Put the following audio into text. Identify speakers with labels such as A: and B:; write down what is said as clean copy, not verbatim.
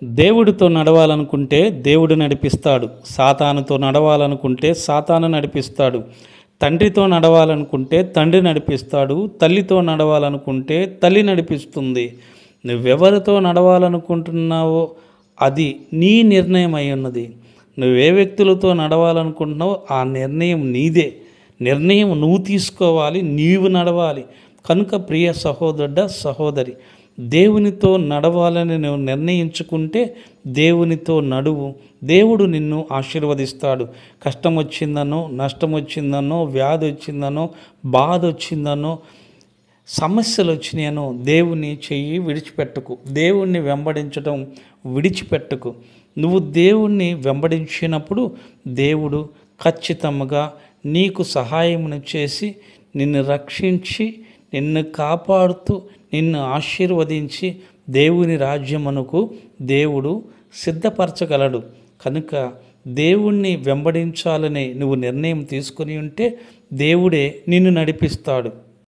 A: దేవుడితో నడవాలనుకుంటే దేవుడు నడిపిస్తాడు. సాతానుతో నడవాలనుకుంటే సాతాను నడిపిస్తాడు. తండ్రితో నడవాలనుకుంటే తండ్రి నడిపిస్తాడు. తల్లితో నడవాలనుకుంటే తల్లి నడిపిస్తుంది. నువ్వెవరితో నడవాలనుకుంటున్నావో అది నీ నిర్ణయం అయి ఉన్నది. నువ్వే వ్యక్తులతో నడవాలనుకుంటున్నావో ఆ నిర్ణయం నీదే. నిర్ణయం నువ్వు తీసుకోవాలి, నీవు నడవాలి. కనుక ప్రియ సహోదరుడా, సహోదరి, దేవునితో నడవాలని నువ్వు నిర్ణయించుకుంటే దేవునితో నడువు. దేవుడు నిన్ను ఆశీర్వదిస్తాడు. కష్టం వచ్చిందనో, నష్టం వచ్చిందనో, వ్యాధి వచ్చిందనో, బాధ వచ్చిందనో, సమస్యలు వచ్చినాయనో దేవుని చెయ్యి విడిచిపెట్టకు. దేవుణ్ణి వెంబడించడం విడిచిపెట్టకు. నువ్వు దేవుణ్ణి వెంబడించినప్పుడు దేవుడు ఖచ్చితంగా నీకు సహాయమును చేసి నిన్ను రక్షించి నిన్ను కాపాడుతూ నిన్ను ఆశీర్వదించి దేవుని రాజ్యమునకు దేవుడు సిద్ధపరచగలడు. కనుక దేవుణ్ణి వెంబడించాలని నువ్వు నిర్ణయం తీసుకొని ఉంటే దేవుడే నిన్ను నడిపిస్తాడు.